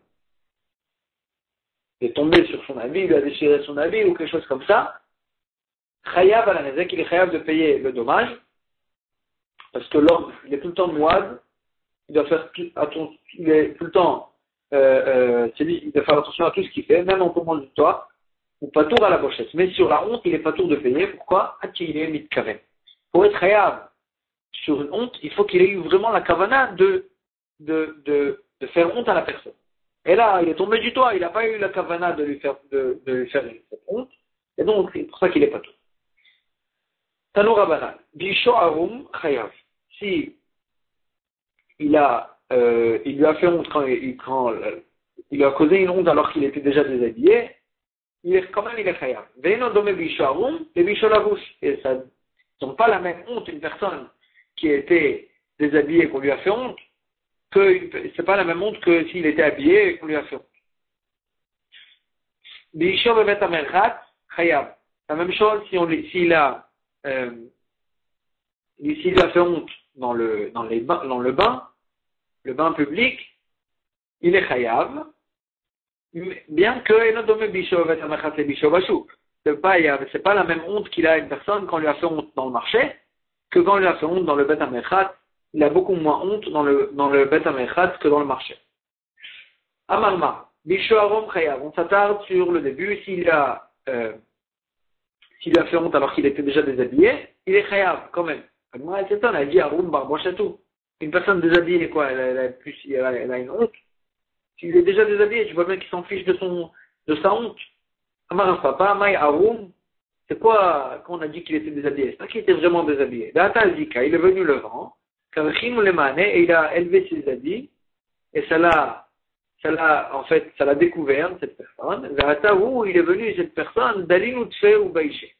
Il est tombé sur son habit, il a déchiré son habit, ou quelque chose comme ça. Chayav à la nezek, il est chayav de payer le dommage, parce que l'homme, il est tout le temps mouad, il doit faire il est tout le temps, il doit faire attention à tout ce qu'il fait, même en tombant du toit, ou pas tour à la pochette. Mais sur la honte, il n'est pas tour de payer. Pourquoi? Il est mitkaven. Pour être khayab sur une honte, il faut qu'il ait eu vraiment la kavana de faire honte à la personne. Et là, il est tombé du toit, il n'a pas eu la kavana de lui faire cette honte, et donc c'est pour ça qu'il n'est pas tour. Tanoura banal. Bisho arum chayav. Si il lui a fait honte quand il lui a causé une honte alors qu'il était déjà déshabillé, il est chayav. Veino dome bisho arum et bisho lavus. Et ça n'ont pas la même honte une personne qui a été déshabillée et qu'on lui a fait honte, c'est pas la même honte que s'il était habillé et qu'on lui a fait honte. Bisho bevet amerchat chayav. La même chose s'il lui a fait honte dans le bain public, il est chayav, bien que c'est pas la même honte qu'il a à une personne quand on lui a fait honte dans le marché, que quand on lui a fait honte dans le Bet Amechat, il a beaucoup moins honte dans le Bet Amechat que dans le marché. Amarma, Bisho Arom chayav, on s'attarde sur le début, s'il lui a fait honte alors qu'il était déjà déshabillé, il est chayav quand même. Elle a dit Arum Barbochatou. Une personne déshabillée, quoi, elle a une honte. S'il est déjà déshabillé, tu vois bien qu'il s'en fiche de sa honte. Amar papa, Maï Arum, c'est quoi quand on a dit qu'il était déshabillé? C'est pas qu'il était vraiment déshabillé. Data Zika, il est venu le vent, Kavachim le mané, et il a élevé ses habits, et ça l'a découvert, cette personne. Data où il est venu, cette personne, Dalin ou Tfe ou Baïché.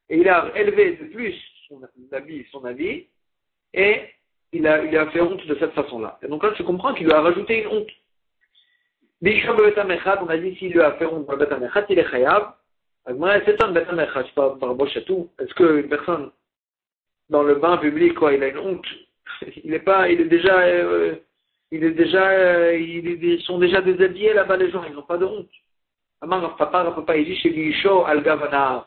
Et il a élevé de plus son habit, et il a fait honte de cette façon-là. Et donc là, tu comprends qu'il lui a rajouté une honte. Bishra Bet Amechat, on a dit s'il lui a fait honte dans le Bet Amechat, il est chayav. C'est un Bet Amechat, je parle par Bochatou. Est-ce qu'une personne dans le bain public, quoi, il a une honte? Ils sont déjà déshabillés là-bas les gens, ils n'ont pas de honte. Amar papa, il dit chez Lisho al Gavana.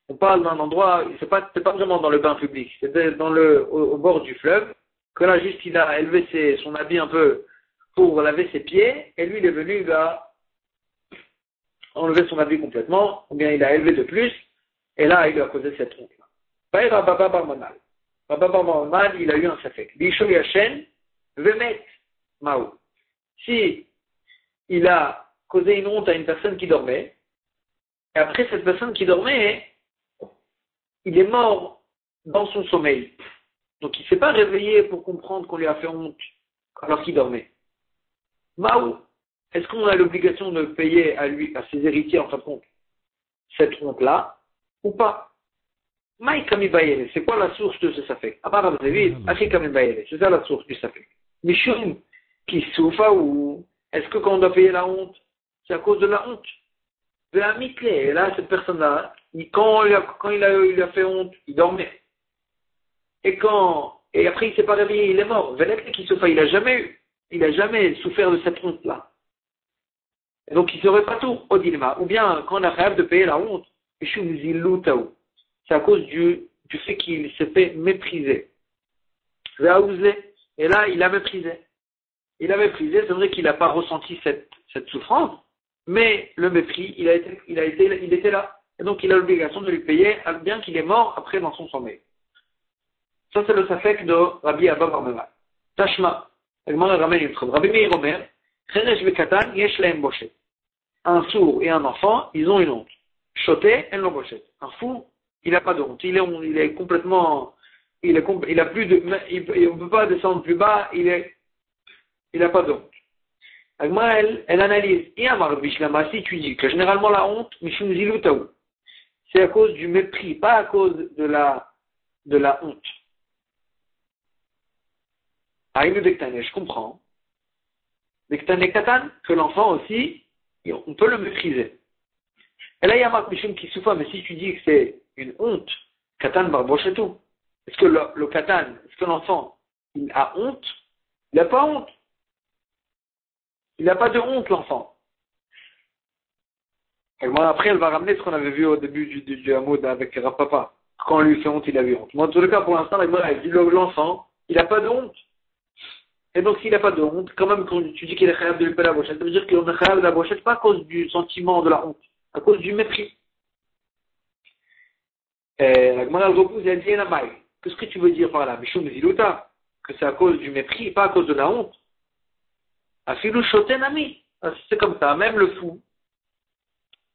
On parle d'un endroit, c'est pas vraiment dans le bain public, c'est au bord du fleuve, que là juste il a élevé son habit un peu pour laver ses pieds, et lui il est venu, il a enlevé son habit complètement, ou bien il a élevé de plus, et là il lui a causé cette honte-là. Baïra Baba Barmanal. Baba Barmanal, il a eu un safek. Bisho Yachen, Vemet Mao. Si il a causé une honte à une personne qui dormait, et après cette personne qui dormait, il est mort dans son sommeil. Donc il ne s'est pas réveillé pour comprendre qu'on lui a fait honte alors qu'il dormait. Mao, est-ce qu'on a l'obligation de payer à ses héritiers en fin de compte cette honte-là? ou pas? Maï Kamibayele, c'est quoi la source de ce safek? Amar David, Achi Kamibayele, c'est ça la source du safek. Mishum qui soufa ou est-ce que quand on doit payer la honte, c'est à cause de la honte? De la mitlé. Et là, cette personne-là, quand il a fait honte, il dormait. Et après il s'est pas réveillé, il est mort. Velet qui soufa, il a jamais souffert de cette honte-là. Et donc il serait pas tout au dilemme. Ou bien, quand on a rêve de payer la honte, c'est à cause du fait qu'il s'est fait mépriser. Et là, il a méprisé. C'est vrai qu'il n'a pas ressenti cette souffrance, mais le mépris, il était là. Et donc, il a l'obligation de lui payer, bien qu'il est mort après dans son sommeil. Ça, c'est le safek de Rabbi Abba Bar Memal. Tashma. Rabbi Meir Omer, Cheresh vekatan yesh lahem boshet. Un sourd et un enfant, ils ont une honte. Choté, en lo boshet. Un fou, il n'a pas de honte. Il est complètement, on peut pas descendre plus bas, il n'a pas de honte. Agma, elle analyse. Si tu dis que généralement la honte, c'est à cause du mépris, pas à cause de la honte. Je comprends. Que l'enfant aussi, on peut le mépriser. Et là, il y a Marc Mishum qui souffre, mais si tu dis que c'est une honte, Katan Barbochetou, est-ce que le Katan, est-ce que l'enfant, il a honte? Il n'a pas honte. Il n'a pas de honte, l'enfant. Après, elle va ramener ce qu'on avait vu au début du Hamoud avec Rapapa. Quand on lui fait honte, il a eu honte. Moi, en tout cas, pour l'instant, elle dit l'enfant, il n'a pas de honte. Et donc, s'il n'a pas de honte, quand même, quand tu dis qu'il est khayab de lui payer la brochette, ça veut dire qu'on est khayab de la brochette pas à cause du sentiment de la honte, à cause du mépris. La Gemara elle repousse et elle dit Enamai. Qu'est-ce que tu veux dire par là? Mishum Ziluta, que c'est à cause du mépris, pas à cause de la honte. Afilou Shoten Ami. C'est comme ça, même le fou.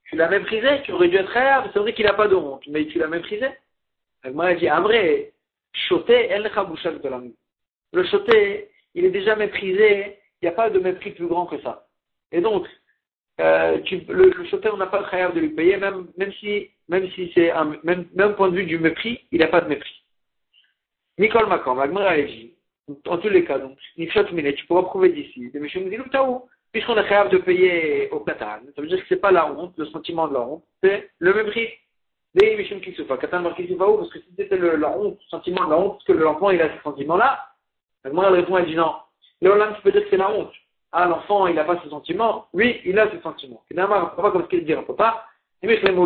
Tu l'as méprisé, tu aurais dû être khayab, c'est vrai qu'il n'a pas de honte, mais tu l'as méprisé. La Gemara elle dit Amré, Shoté El Chabouchak de l'ami. Le Shoté, il est déjà méprisé, il n'y a pas de mépris plus grand que ça. Et donc, le Shoté, on n'a pas le khayab de lui payer, même si c'est même point de vue du mépris, il n'a pas de mépris. Nicole Macron, Agmara Eji, en tous les cas, donc, Nifshot Minet, tu pourras prouver d'ici, de Mishum Ziloutaou, puisqu'on a khayab de payer au Katan, ça veut dire que c'est pas la honte, le sentiment de la honte, c'est le mépris. Des Mishum Kisoufa, Katan Mar Kisoufaou, parce que si c'était la honte, le sentiment de la honte, parce que l'enfant il a ce sentiment-là, moi, elle répond, elle dit non. Léolam, tu peux dire que c'est la honte. Ah, l'enfant, il n'a pas ce sentiment. Oui, il a ce sentiment. Finalement, papa, comme ce qu'il dit à papa, si nous, on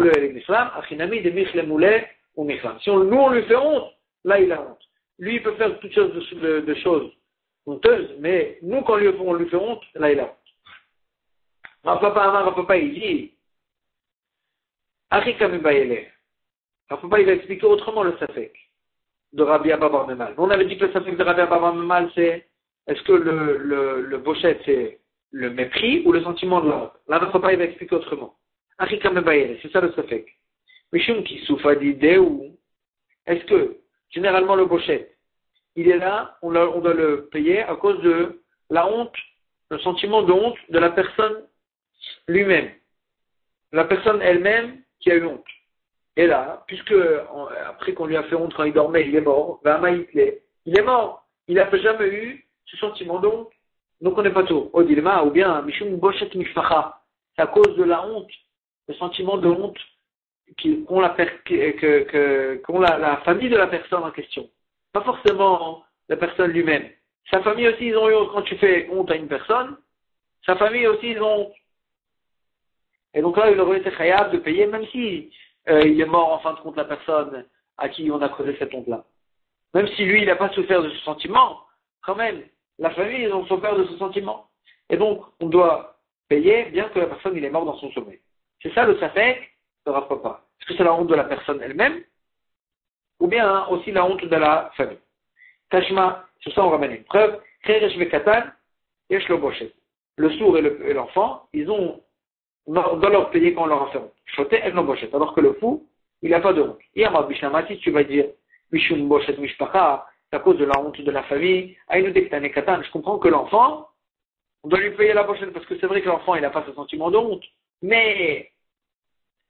lui fait honte, là, il a honte. Lui, il peut faire toutes sortes de choses honteuses, mais nous, quand on lui fait honte, là, il a honte. Papa, il dit, papa, il va expliquer autrement le safek de Rabbi Abba Bar Memal. On avait dit que le safek de Rabbi Abba Bar Memal, c'est est-ce que le bochet, c'est le mépris ou le sentiment de la honte? Là, notre papa, il va expliquer autrement. C'est ça le safek. Mishum qui souffre d'idée ou est-ce que généralement le bochet, il est là, on doit le payer à cause de la honte, le sentiment de honte de la personne lui-même. La personne elle-même qui a eu honte. Et là, puisque après qu'on lui a fait honte quand il dormait, il est mort, il est mort. Il n'a jamais eu ce sentiment de honte. Donc on n'est pas tout. Au dilemme, ou bien, Mishum Boshet Mishpacha. C'est à cause de la honte, le sentiment de honte qu'ont la famille de la personne en question. Pas forcément la personne lui-même. Sa famille aussi, ils ont eu honte. Quand tu fais honte à une personne, sa famille aussi, ils ont honte. Et donc là, il aurait été khayab de payer, même si il est mort en fin de compte la personne à qui on a causé cette honte-là. Même si lui, il n'a pas souffert de ce sentiment, quand même, la famille, ils ont souffert de ce sentiment. Et donc, on doit payer, bien que la personne, il est mort dans son sommeil. C'est ça le safek de Rav Papa. Est-ce que c'est la honte de la personne elle-même, ou bien aussi la honte de la famille? Tashma, sur ça on ramène une preuve. Le sourd et l'enfant, on doit leur payer quand on leur a fait honte. Choté et bochet. Alors que le fou, il n'a pas de honte. Si tu vas dire, Mishum bochet mishpacha, c'est à cause de la honte de la famille. Je comprends que l'enfant, on doit lui payer la bochette parce que c'est vrai que l'enfant, il n'a pas ce sentiment de honte. Mais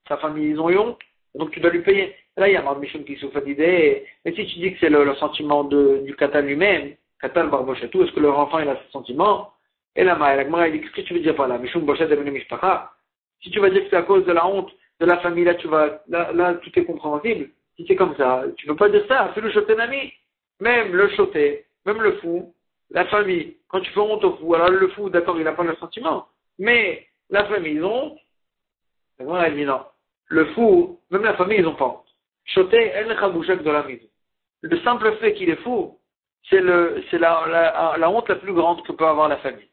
sa famille, ils ont eu honte. Donc tu dois lui payer. Là, il y a un Mishum qui souffre d'idée. Mais si tu dis que c'est le sentiment du Katan lui-même, Katan Barboshetou, est-ce que leur enfant il a ce sentiment? Et là, la Gemara, il dit, qu'est-ce que tu veux dire par là? Mishum Boshet Devenu Mishpacha. Si tu vas dire que c'est à cause de la honte de la famille, là, tout est compréhensible. Si c'est comme ça, tu peux pas dire ça. Fais le choté nami. Même le choté, même le fou, la famille. Quand tu fais honte au fou, alors le fou, d'accord, il n'a pas le sentiment. Mais la famille, ils ont honte. La Gemara, elle dit non. Le fou, même la famille, ils ont pas honte. Choté, elle n'est pas de la maison. Le simple fait qu'il est fou, c'est la honte la plus grande que peut avoir la famille.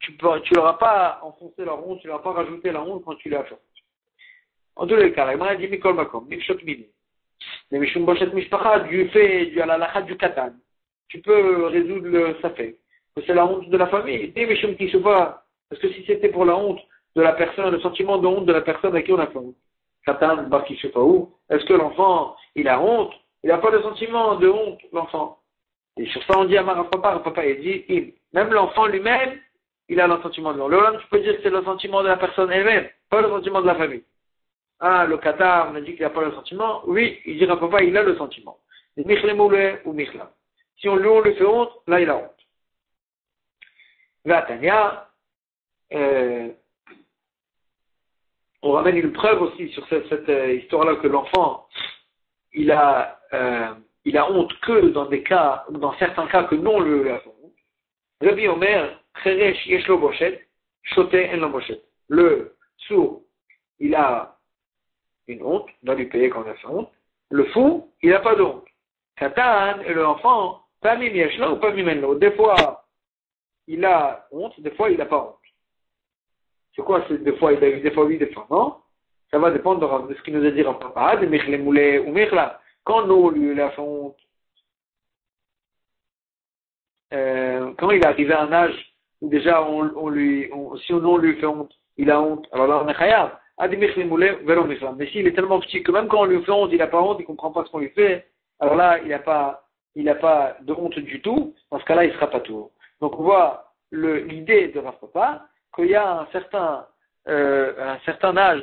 Tu leur as pas enfoncé la honte, tu leur as pas rajouté la honte quand tu l'as fait. En tous les cas, la Gemara dit Mikol Makom, Mikshot Mini. Mais Mishum Boshet Mishpacha, du halakha du Katan. Tu peux résoudre le safek. C'est la honte de la famille. Et Mishum Kishuva, parce que si c'était pour la honte de la personne, le sentiment de honte de la personne à qui on a fait honte. Katan, Bar Kishufaou, est-ce que l'enfant, il a honte? Il n'a pas de sentiment de honte, l'enfant. Et sur ça, on dit à papa, il dit, même l'enfant lui-même, il a le sentiment de honte. Le tu peux dire que c'est le sentiment de la personne elle-même, pas le sentiment de la famille. Ah, le Qatar, on a dit qu'il n'a pas le sentiment. Oui, il dira papa, il a le sentiment. Michlemoule ou Michla. Si on lui fait honte, là il a honte. Vatania, on ramène une preuve aussi sur cette histoire-là que l'enfant, il a honte que dans certains cas que non le a fait honte. Rabbi Omer, Cheresh Yeshlo Boshet, Shoté En Lo Boshet. Le sourd, il a une honte, on doit lui payer quand on a fait honte. Le fou, il n'a pas de honte. Katan, et l'enfant, pas mimieshla ou pas mimenlo. Des fois, il a honte, des fois, il n'a pas honte. C'est quoi, des fois, il a eu, des fois oui, des fois non. Ça va dépendre de ce qu'il nous a dit en papa, de Michle Moulé ou Michla. Quand nous, lui, il a fait honte, quand il est arrivé à un âge où déjà, si on lui fait honte, il a honte, alors là, on est khayab. Mais s'il est tellement petit que même quand on lui fait honte, il n'a pas honte, il ne comprend pas ce qu'on lui fait, alors là, il n'a pas de honte du tout, dans ce cas-là, il ne sera pas tout. Donc on voit l'idée de Rav Papa, qu'il y a un certain âge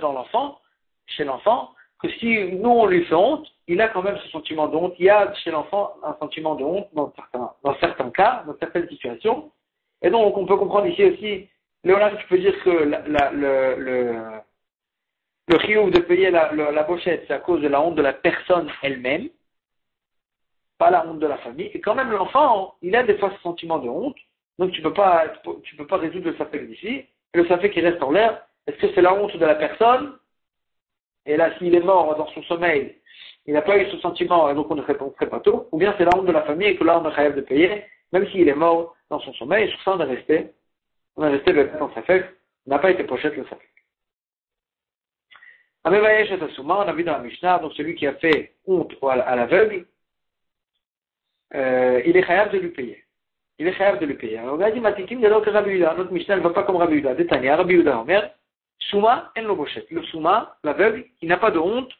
chez l'enfant, que si nous on lui fait honte, il a quand même ce sentiment de honte, il y a chez l'enfant un sentiment de honte dans certains cas, dans certaines situations, et donc on peut comprendre ici aussi, Léonard, tu peux dire que le chiyuv de payer la pochette, c'est à cause de la honte de la personne elle-même, pas la honte de la famille. Et quand même, l'enfant, il a des fois ce sentiment de honte, donc tu peux pas résoudre le safek d'ici. Et le safek qui reste en l'air, est-ce que c'est la honte de la personne? Et là, s'il est mort dans son sommeil, il n'a pas eu ce sentiment, et donc on ne répondrait pas tout. Ou bien c'est la honte de la famille, et que là, on a chayav de payer, même s'il est mort dans son sommeil. Et sur ça, on est resté dans safek. On n'a pas été pochette le safek. Amevayesh et Asuma, on a vu dans la Mishnah, donc celui qui a fait honte à l'aveugle, il est chayav de lui payer. Alors on a dit, Matikim, il y a donc Rabbi Yehuda. Notre Mishnah ne va pas comme Rabbi Yehuda. Détania, Rabbi Yehuda, Omer, Souma, en lo boshet. Le Souma, l'aveugle, il n'a pas de honte.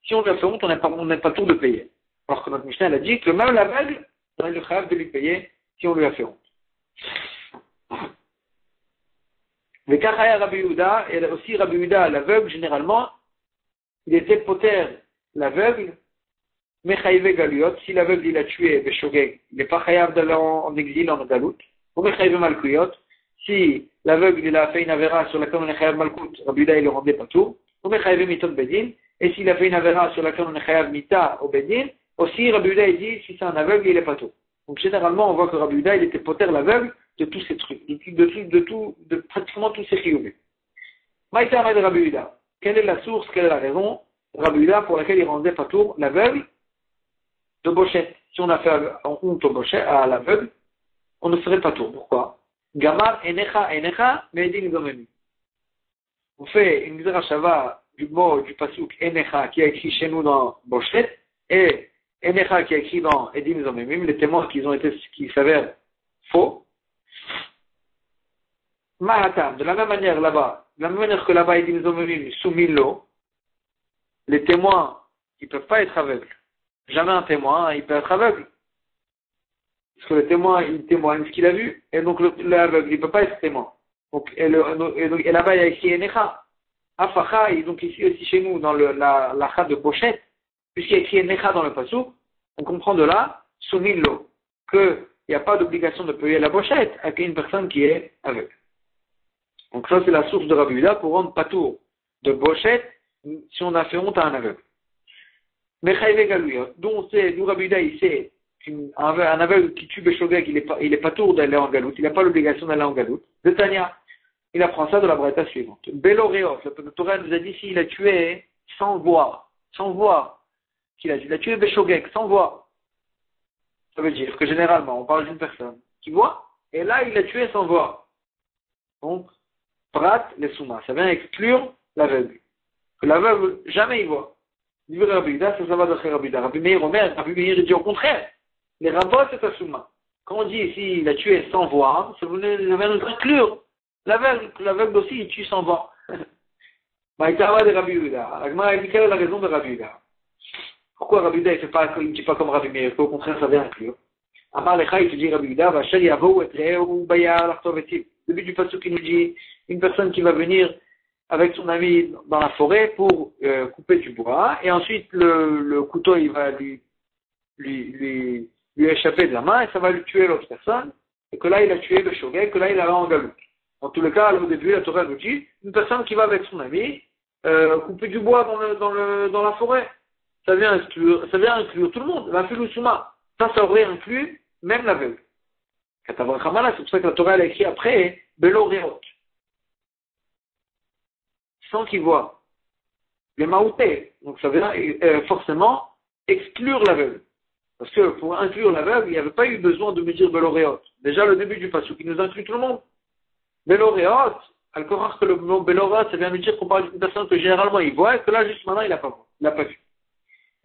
Si on lui a fait honte, on n'est pas tour de payer. Alors que notre Mishnah, elle a dit que même l'aveugle, on est le chayav de lui payer si on lui a fait honte. Mais Kachaya Rabbi Yehuda, et aussi Rabbi Yehuda, l'aveugle, généralement, il était poter l'aveugle, mais chayivé galiot, si l'aveugle il a tué Beshogeg, il n'est pas chayav d'aller en exil en galout, ou mais chayivé malkouyot, si l'aveugle il a fait une avéra sur laquelle on est chayav malkout, Rabbi Yehuda il le rendait pas tout, ou mais chayivé mitot bedin, et s'il a fait une avéra sur laquelle on est chayav mita au bedin, aussi Rabbi Yehuda il dit si c'est un aveugle il est pas tout. Donc généralement on voit que Rabbi Yehuda il était poter l'aveugle de tous ces trucs, de pratiquement tous ces chiyuvés. Maïta Ahmed Rabbi Yehuda. Quelle est la source, quelle est la raison, Rabbi Yehuda, pour laquelle il rendait patour l'aveugle de Boshet? Si on a fait honte au Boshet, à l'aveugle, on ne serait pas tour. Pourquoi? Gamar enecha me'edim gomemi. On fait une Gzera du mot du pasuk enecha qui est écrit chez nous dans Boshet et enecha qui est écrit dans Edim Zomemim, les témoins qui s'avèrent faux. Mahatam, de la même manière là-bas, de la même manière que là-bas, Edim Zomemim, Soumilo, les témoins, ils ne peuvent pas être aveugles. Jamais un témoin, il peut être aveugle. Parce que le témoin, il témoigne ce qu'il a vu, et donc l'aveugle, il ne peut pas être témoin. Donc, et là-bas, il y a écrit Enecha. Afacha, et donc ici aussi chez nous, dans la chat de pochette, puisqu'il y a écrit Necha dans le passou, on comprend de là, Sunilo, qu'il n'y a pas d'obligation de payer la pochette à une personne qui est aveugle. Donc ça, c'est la source de Rabbi Yehuda pour rendre patour de pochette si on a fait honte à un aveugle. Mais Chayve Galouyot, d'où Rabbi Yehuda, il sait un aveugle qui tue Beshogeg, il est patour d'aller en galoute, il n'a pas l'obligation d'aller en galoute. De Tania, il apprend ça de la braïta suivante. Beloreos, le Torah nous a dit s'il a tué sans voir, qu'il a tué Beshogeg, sans voir. Ça veut dire que généralement, on parle d'une personne qui voit, et là, il a tué sans voir. Donc, prat les soumas, ça vient exclure l'aveugle. Que l'aveugle, jamais il voit. Dit Rabbi Yehuda, ça va d'après Rabbi Yehuda. Rabbi Meir Omer, Rabbi Meir dit au contraire. Les rabbins, c'est un souma. Quand on dit ici, il a tué sans voir, ça vient nous exclure. L'aveugle aussi, il tue sans voir. Maïtara de Rabbi Yehuda. L'Agmara dit quelle est la raison de Rabbi Yehuda? Pourquoi Rabbi Yehuda, il ne dit pas comme Rabbi Meir, au contraire, ça vient inclure. Amar Lecha, il te dit Rabbi Yehuda, Vachel Yavou et Reu Bayar Lartovetiv. Le but du passage qui nous dit, une personne qui va venir avec son ami dans la forêt pour couper du bois, et ensuite le couteau il va lui échapper de la main, et ça va lui tuer l'autre personne, et que là il a tué le shogeg, que là il a en galoute. En tout le cas, au début, la Torah nous dit, une personne qui va avec son ami couper du bois dans la forêt, ça vient inclure tout le monde, la filousuma. Ça aurait inclus même l'aveugle. C'est pour ça que la Torah a écrit après, Beloreot. Sans qu'il voit. Les maoutés. Donc ça vient forcément exclure l'aveugle. Parce que pour inclure l'aveugle, il n'y avait pas eu besoin de me dire Beloreot. Déjà le début du passage qui nous inclut tout le monde. Beloreot, alors que le mot Beloreot, ça vient me dire qu'on parle d'une personne que généralement il voit et que là juste maintenant il n'a pas vu.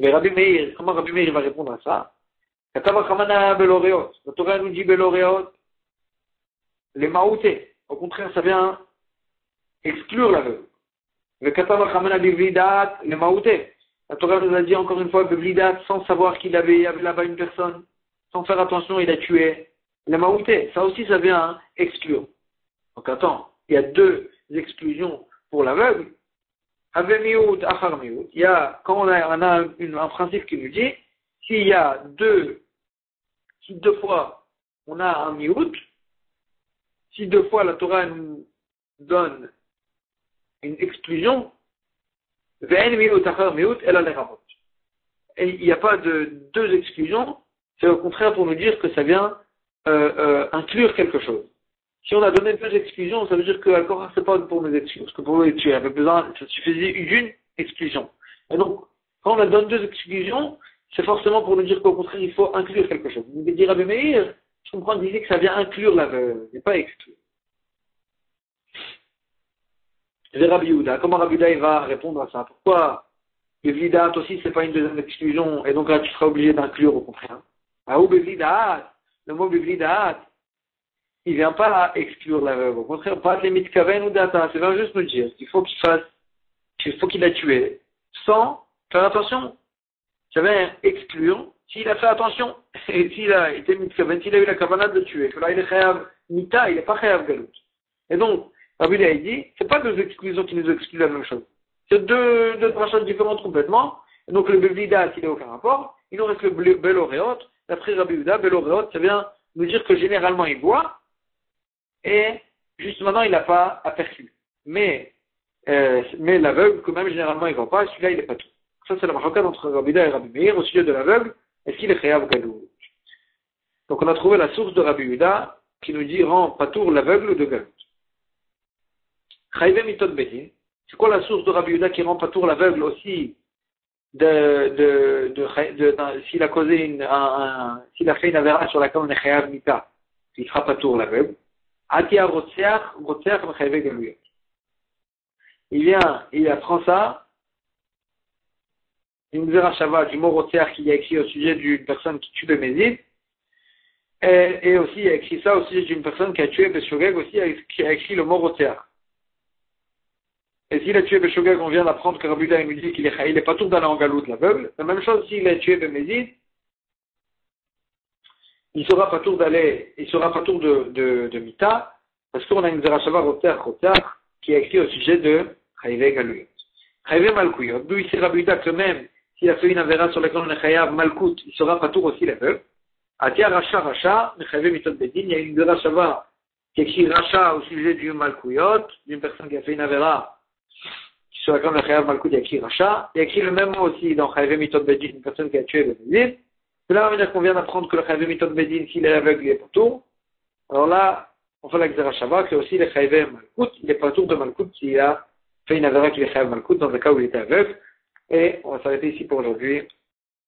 Mais Rabbi Meir, comment Rabbi Meir va répondre à ça? La Torah nous dit Beloreot, les maoutés. Au contraire, ça vient exclure l'aveugle. Le Katava Khamana Bivlidat, les maoutés. La Torah nous a dit encore une fois Bivlidat, sans savoir qu'il y avait là-bas une personne, sans faire attention, il a tué. Les maoutés, ça aussi, ça vient exclure. Donc attends, il y a deux exclusions pour l'aveugle. Ave miout, achar miout. Il y a, quand on a un principe qui nous dit, si deux fois on a un miout, si deux fois la Torah nous donne une exclusion, ve'en miout, achar miout, elle a les rapports. Et il n'y a pas de deux exclusions, c'est au contraire pour nous dire que ça vient inclure quelque chose. Si on a donné deux exclusions, ça veut dire que encore c'est pas pour nous exclure, parce que pour nous exclure, il y avait besoin, ça suffisait d'une exclusion. Et donc, quand on donne deux exclusions, c'est forcément pour nous dire qu'au contraire, il faut inclure quelque chose. Vous dire Rabbi Meir, je comprends d'idée que ça vient inclure l'aveugle, et pas exclure. Et Rabbi Yehuda, comment Rabbi Yehuda va répondre à ça? Pourquoi le Vlidat aussi, c'est pas une deuxième exclusion, et donc là, tu seras obligé d'inclure au contraire. Ah, ou Vlidat, le mot Vlidat, il vient pas exclure l'aveugle. Au contraire, pas les mitkaven ou data. C'est juste nous dire qu'il faut qu'il a tué sans faire attention. Ça vient exclure s'il a fait attention. Et s'il a été mitkaven, s'il a eu la kavanah de le tuer. Que là, il est chayav mita, il n'est pas chayav galout. Et donc, Rabbi Yehuda dit, c'est pas deux exclusions qui nous excluent la même chose. C'est deux choses différentes complètement. Et donc, le Bevlidat, il n'a aucun rapport. Il nous reste le Beloreot. D'après Rabbi Yehuda, Beloreot, ça vient nous dire que généralement, il boit. Et juste maintenant, il n'a pas aperçu. Mais l'aveugle, quand même, généralement, il ne voit pas, et celui-là, il n'est pas tout. Ça, c'est la marquade entre Rabbi Yehuda et Rabbi Meir au sujet de l'aveugle. Est-ce qu'il est chayav galout? Donc, on a trouvé la source de Rabbi Yehuda qui nous dit rend patour l'aveugle de galout. Chayve mitod bedin. C'est quoi la source de Rabbi Yehuda qui rend patour l'aveugle aussi s'il a causé s'il a fait une avéra sur laquelle on est chayav mita, il fera patour l'aveugle. Atia rotseach mechayve galouyot. Il apprend ça, une Shava du mot rotseach qu'il y a écrit au sujet d'une personne qui tue le Mézid, et aussi il a écrit ça au sujet d'une personne qui a tué Beshogeg aussi, qui a écrit le mot rotseach. Et s'il a tué Beshogeg, on vient d'apprendre que Rabbi Yehuda nous dit qu'il est pas tout d'aller en galoute l'aveugle. La même chose s'il a tué Mézid, il sera pas tour de Mita, parce qu'on a une Zerachava Rotseach qui est écrit au sujet de Chayive Galuyot. Chayive Malkouyot. D'où ici Rabbi Yehuda que même s'il a fait une avéra sur laquelle on est chayav Malkout, il sera patour aussi les veuves. Atia Racha, Chayive Mitot Bedin, il y a une Rachava qui écrit Racha au sujet du Malkouyot, d'une personne qui a fait une avéra sur laquelle on est chayav Malkout, il y a écrit Racha. Il y a écrit le même mot aussi dans Chayive Mitot Bedin, une personne qui a tué le Bedin. C'est là on vient d'apprendre que le Chayive Mitot Bedin, s'il est aveugle, il est patour. Alors là, on fait la Gzera Shabbat, que aussi le Chayiv Malkout, il est patour de Malkout qui a fait une avéra qui est chayav Malkout dans le cas où il était aveugle. Et on va s'arrêter ici pour aujourd'hui.